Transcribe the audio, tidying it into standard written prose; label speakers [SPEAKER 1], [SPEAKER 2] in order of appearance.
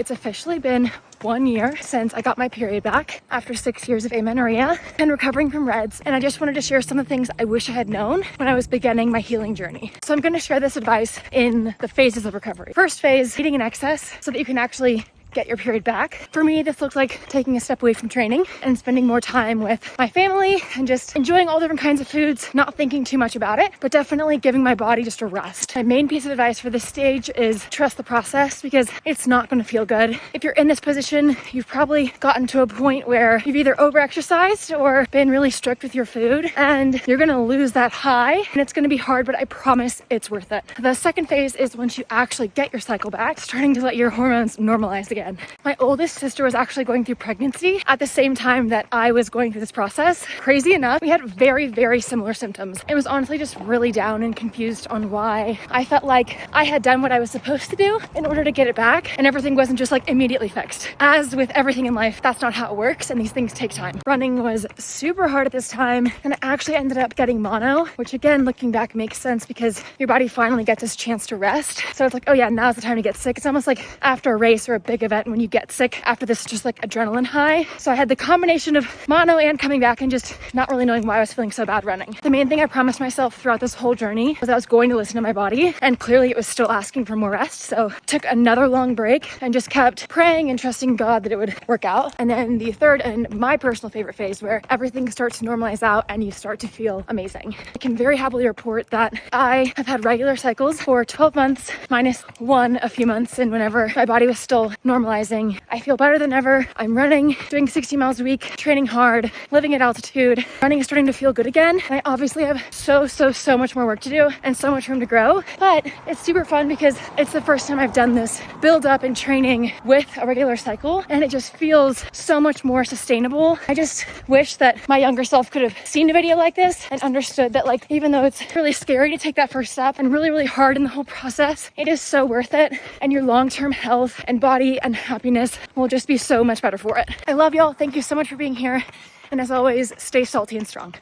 [SPEAKER 1] It's officially been 1 year since I got my period back after 6 years of amenorrhea and recovering from REDS. And I just wanted to share some of the things I wish I had known when I was beginning my healing journey. So I'm going to share this advice in the phases of recovery. First phase, eating in excess so that you can actually get your period back. For me, this looked like taking a step away from training and spending more time with my family and just enjoying all different kinds of foods, not thinking too much about it, but definitely giving my body just a rest. My main piece of advice for this stage is trust the process because it's not going to feel good. If you're in this position, you've probably gotten to a point where you've either over-exercised or been really strict with your food, and you're going to lose that high, and it's going to be hard, but I promise it's worth it. The second phase is once you actually get your cycle back, starting to let your hormones normalize again. My oldest sister was actually going through pregnancy at the same time that I was going through this process. Crazy enough, we had very, very similar symptoms. It was honestly just really down and confused on why I felt like I had done what I was supposed to do in order to get it back, and everything wasn't just like immediately fixed. As with everything in life, that's not how it works, and these things take time. Running was super hard at this time, and I actually ended up getting mono, which again, looking back, makes sense because your body finally gets this chance to rest. So it's like, oh yeah, now's the time to get sick. It's almost like after a race or a big event when you get sick after this just like adrenaline high. So I had the combination of mono and coming back and just not really knowing why I was feeling so bad running. The main thing I promised myself throughout this whole journey was I was going to listen to my body, and clearly it was still asking for more rest. So took another long break and just kept praying and trusting God that it would work out. And then the third and my personal favorite phase where everything starts to normalize out and you start to feel amazing. I can very happily report that I have had regular cycles for 12 months minus one a few months, and whenever my body was still normalizing, I feel better than ever. I'm running, doing 60 miles a week, training hard, living at altitude. Running is starting to feel good again. And I obviously have so much more work to do and so much room to grow, but it's super fun because it's the first time I've done this build up and training with a regular cycle, and it just feels so much more sustainable. I just wish that my younger self could have seen a video like this and understood that, like, even though it's really scary to take that first step and really, really hard in the whole process, it is so worth it, and your long-term health and body and happiness will just be so much better for it. I love y'all. Thank you so much for being here. And as always, stay salty and strong.